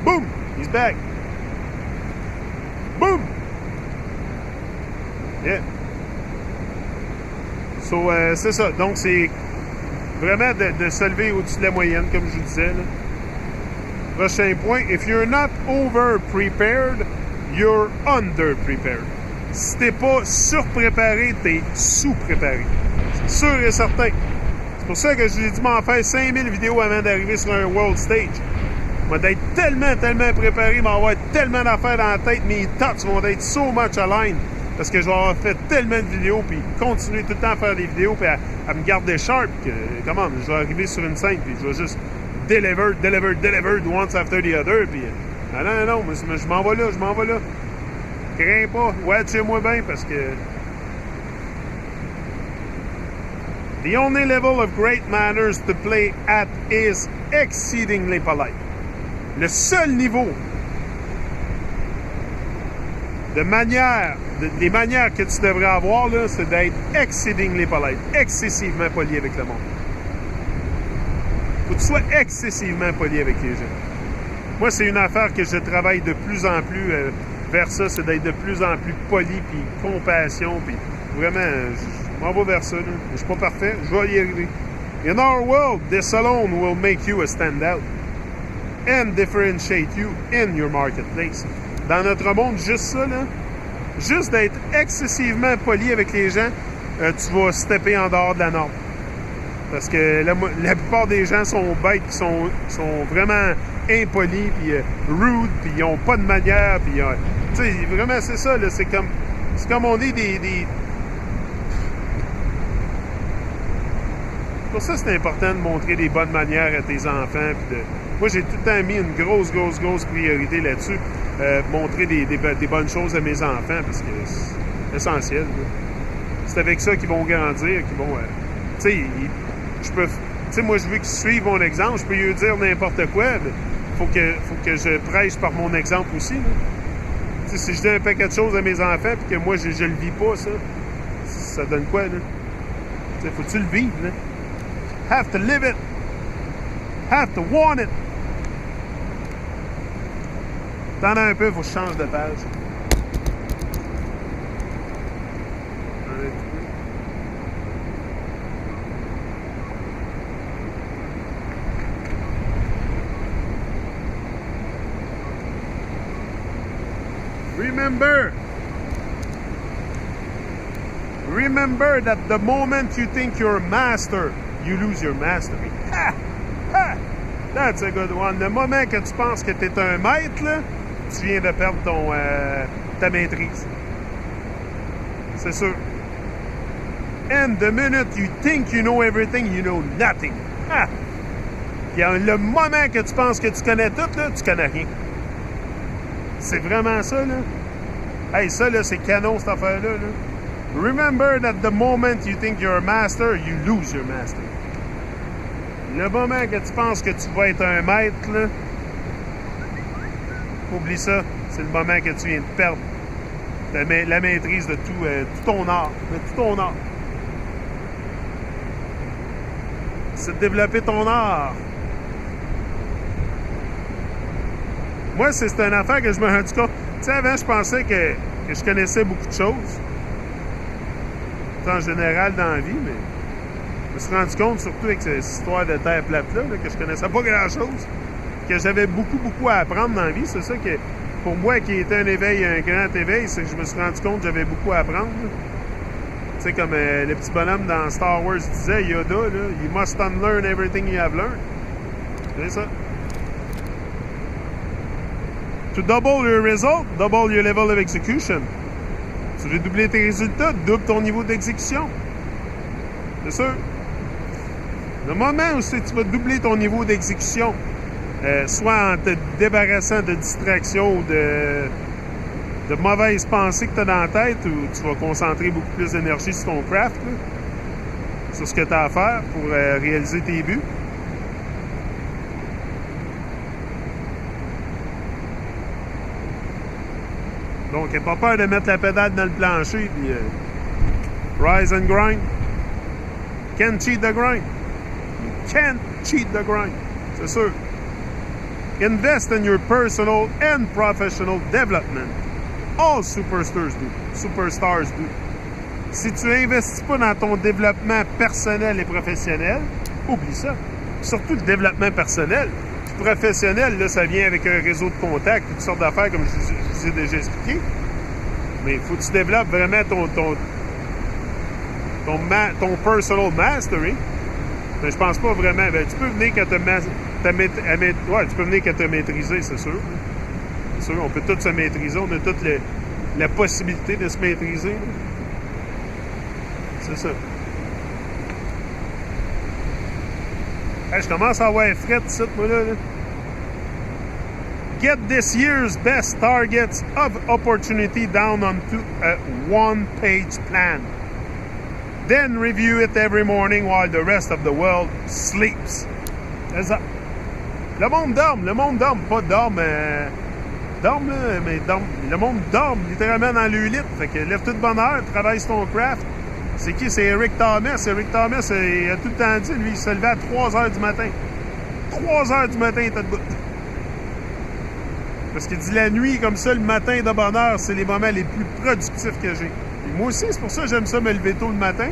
Boom! He's back. Boom! Yeah. So, c'est ça. Donc, c'est vraiment de se lever au-dessus de la moyenne, comme je vous disais. Là. Prochain point. If you're not over-prepared, you're under-prepared. Si t'es pas surpréparé, t'es sous-préparé. C'est sûr et certain. C'est pour ça que je lui ai dit m'en faire 5000 vidéos avant d'arriver sur un world stage. Je vais être tellement préparé, m'en avoir tellement d'affaires dans la tête, mes thoughts vont être so much aligned. Parce que je vais avoir fait tellement de vidéos, puis continuer tout le temps à faire des vidéos, puis à me garder sharp, que, comment, je vais arriver sur une scène, puis je vais juste deliver, once after the other, puis non, je m'en vais là. Crains pas, watchez-moi bien, parce que the only level of great manners to play at is exceedingly polite. Le seul niveau des manières que tu devrais avoir, là, c'est d'être exceedingly polite, excessivement poli avec le monde. Faut que tu sois excessivement poli avec les gens. Moi, c'est une affaire que je travaille de plus en plus vers ça, c'est d'être de plus en plus poli, puis compassion, puis vraiment, je m'en vais vers ça. Là. Je suis pas parfait, je vais y arriver. In our world, this alone will make you a standout and differentiate you in your marketplace. Dans notre monde, juste ça, là, juste d'être excessivement poli avec les gens, tu vas stepper en dehors de la norme. Parce que la plupart des gens sont bêtes, qui sont vraiment impolis, puis rude, puis ils n'ont pas de manière, puis tu sais, vraiment, c'est ça, là, c'est comme on dit des... Pour ça, c'est important de montrer des bonnes manières à tes enfants, puis moi, j'ai tout le temps mis une grosse priorité là-dessus. Montrer des bonnes choses à mes enfants, parce que c'est essentiel. Là. C'est avec ça qu'ils vont grandir, qu'ils vont... tu sais, moi, je veux qu'ils suivent mon exemple. Je peux lui dire n'importe quoi, mais faut que je prêche par mon exemple aussi. Tu sais, si je dis un paquet de choses à mes enfants, puis que moi, je le vis pas, ça donne quoi, là? Tu sais, faut que tu le vives, là. Have to live it. Have to want it. T'en as un peu, il faut que je change de page. Remember that the moment you think you're a master, you lose your mastery. Ha! Ha! That's a good one. Le moment que tu penses que tu es un maître, là, tu viens de perdre ta maîtrise. C'est sûr. And the minute you think you know everything, you know nothing. Ah! Puis le moment que tu penses que tu connais tout, là, tu connais rien. C'est vraiment ça, là. Hey, ça, là, c'est canon, cette affaire-là, là. Remember that the moment you think you're a master, you lose your master. Le moment que tu penses que tu vas être un maître, là, oublie ça, c'est le moment que tu viens de perdre la maîtrise de tout ton art. De tout ton art. C'est de développer ton art. Moi, c'est une affaire que je me rends compte. Tu sais, avant, je pensais que je connaissais beaucoup de choses. En général dans la vie, mais je me suis rendu compte, surtout avec cette histoire de terre plate-là, que je connaissais pas grand-chose. Que j'avais beaucoup à apprendre dans la vie. C'est ça que, pour moi, qui était un grand éveil, c'est que je me suis rendu compte que j'avais beaucoup à apprendre. Tu sais, comme le petit bonhomme dans Star Wars disait, Yoda, là, you must unlearn everything you have learned. C'est ça. To double your result, double your level of execution. Tu veux doubler tes résultats, double ton niveau d'exécution. C'est sûr. Le moment où tu vas doubler ton niveau d'exécution, soit en te débarrassant de distractions ou de mauvaises pensées que tu as dans la tête, ou tu vas concentrer beaucoup plus d'énergie sur ton craft, là, sur ce que tu as à faire pour réaliser tes buts. Donc, n'aie pas peur de mettre la pédale dans le plancher, puis rise and grind. Can't cheat the grind. Can't cheat the grind. C'est sûr. Invest in your personal and professional development. All superstars do. Superstars do. Si tu investis pas dans ton développement personnel et professionnel, oublie ça. Surtout le développement personnel. Puis professionnel, là, ça vient avec un réseau de contacts, toutes sortes d'affaires, comme je vous ai déjà expliqué. Mais il faut que tu développes vraiment ton personal mastery. Mais je pense pas vraiment. Ben, tu peux venir quand tu peux venir quand tu as maîtrisé, c'est sûr. C'est sûr, on peut tous se maîtriser. On a toute la possibilité de se maîtriser. Là. C'est ça. Hey, je commence à avoir fret ici, moi, là. Get this year's best targets of opportunity down onto a one-page plan. Then review it every morning while the rest of the world sleeps. C'est ça. Le monde dorme, pas dorme, dorme, là, mais dorme. Le monde dorme littéralement dans le lit. Fait que lève-toi de bonne heure, travaille sur ton craft. C'est qui? C'est Eric Thomas. Eric Thomas, il a tout le temps dit, lui, il se levait à 3 h du matin. 3 h du matin, il était debout. Parce qu'il dit la nuit, comme ça, le matin de bonne heure, c'est les moments les plus productifs que j'ai. Et moi aussi, c'est pour ça que j'aime ça me lever tôt le matin.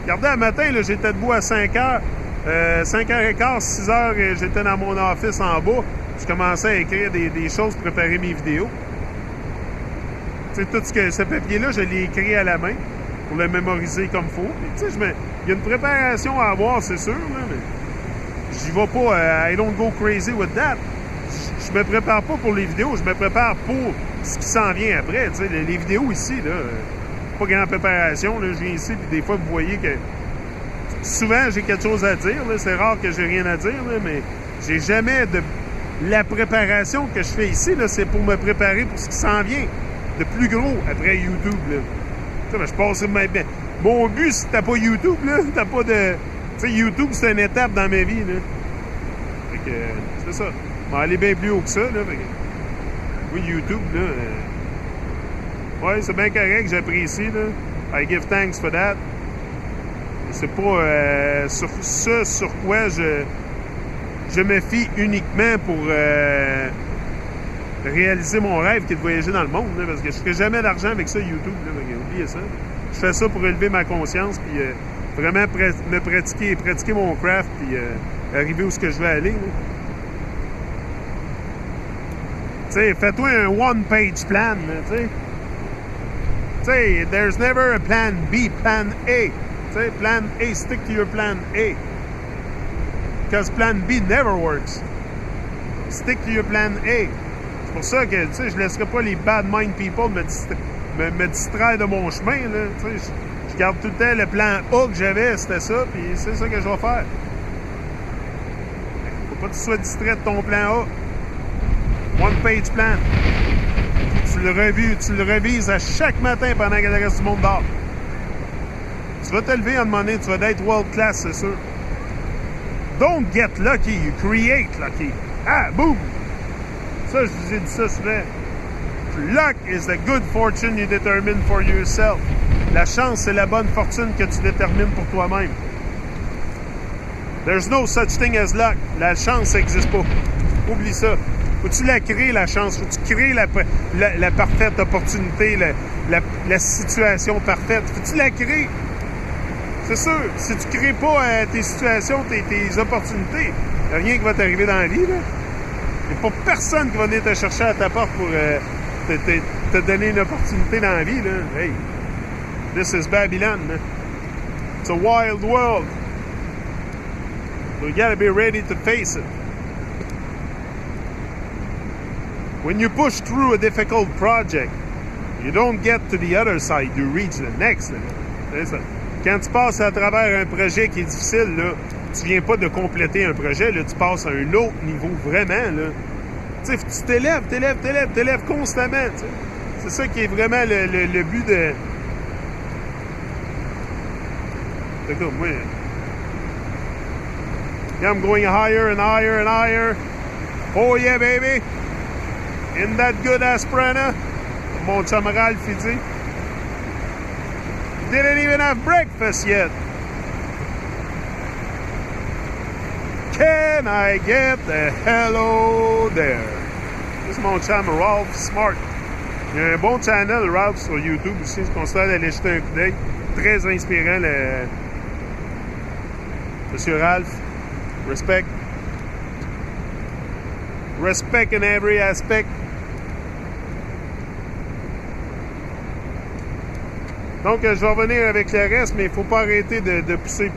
Regardez, le matin, là, j'étais debout à 5 h. 5h15, 6 h, j'étais dans mon office en bas. Je commençais à écrire des choses, préparer mes vidéos. Tu sais, tout ce papier-là, je l'ai écrit à la main pour le mémoriser comme il faut. Tu sais, il y a une préparation à avoir, c'est sûr, là, mais j'y vais pas. I don't go crazy with that. Je me prépare pas pour les vidéos, je me prépare pour ce qui s'en vient après. Tu sais, les vidéos ici, là, pas grande préparation. Là, je viens ici, puis des fois, vous voyez que souvent, j'ai quelque chose à dire. C'est rare que j'ai rien à dire, là, mais j'ai jamais de... La préparation que je fais ici, là, c'est pour me préparer pour ce qui s'en vient de plus gros après YouTube. Là. Tu sais, je passe mon but, si t'as pas YouTube, là, t'as pas de... Tu sais, YouTube, c'est une étape dans ma vie. Là. Fait que, c'est ça. Je vais aller bien plus haut que ça. Là, fait que... Oui, YouTube, là... Ouais, c'est bien correct, j'apprécie. Là. I give thanks for that. C'est pas sur quoi je me fie uniquement pour réaliser mon rêve qui est de voyager dans le monde, là, parce que je ne ferai jamais d'argent avec ça, YouTube. Là, oubliez ça. Je fais ça pour élever ma conscience, puis vraiment me pratiquer mon craft, puis arriver où ce que je veux aller. Tu sais, fais-toi un one-page plan, tu sais. Tu sais, there's never a plan B, plan A. Tu sais, plan A, stick to your plan A. Because plan B never works. Stick to your plan A. C'est pour ça que, tu sais, je laisserai pas les bad mind people me distraire de mon chemin, là. Tu sais, je garde tout le temps le plan A que j'avais, c'était ça, puis c'est ça que je vais faire. Faut pas que tu sois distrait de ton plan A. One page plan. Tu le revises à chaque matin pendant que le reste du monde dort. Tu vas te lever à un moment donné, tu vas être world class, c'est sûr. Don't get lucky, you create lucky. Ah, boom! Ça, je vous ai dit ça souvent. Luck is the good fortune you determine for yourself. La chance, c'est la bonne fortune que tu détermines pour toi-même. There's no such thing as luck. La chance, ça n'existe pas. Oublie ça. Faut-tu la créer, la chance? Faut-tu créer la parfaite opportunité, la situation parfaite? Faut-tu la créer? C'est sûr, si tu ne crées pas tes situations, tes opportunités, il n'y a rien qui va t'arriver dans la vie. Il n'y a pas personne qui va venir te chercher à ta porte pour te donner une opportunité dans la vie. Là. Hey, this is Babylon. Hein? It's a wild world. So you gotta be ready to face it. When you push through a difficult project, you don't get to the other side, you reach the next. C'est ça. Quand tu passes à travers un projet qui est difficile, là, tu viens pas de compléter un projet, là, tu passes à un autre niveau, vraiment. Là. Tu t'élèves constamment. T'sais. C'est ça qui est vraiment le but de... C'est comme moi. Yeah, I'm going higher and higher and higher. Oh yeah, baby! In that good Asprana, mon chum Ralph, il dit. Didn't even have breakfast yet. Can I get the hello there? C'est mon chum Ralph Smart. Il y a un bon channel Ralph sur YouTube aussi. Je conseille d'aller jeter un coup d'œil. Très inspirant, le Monsieur Ralph. Respect. Respect in every aspect. Donc, je vais revenir avec le reste, mais il ne faut pas arrêter de pousser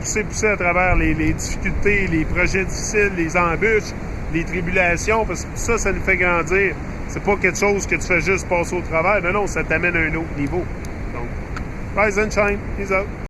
à travers les difficultés, les projets difficiles, les embûches, les tribulations, parce que ça nous fait grandir. C'est pas quelque chose que tu fais juste passer au travers. Non, ça t'amène à un autre niveau. Donc, rise and shine. Peace out.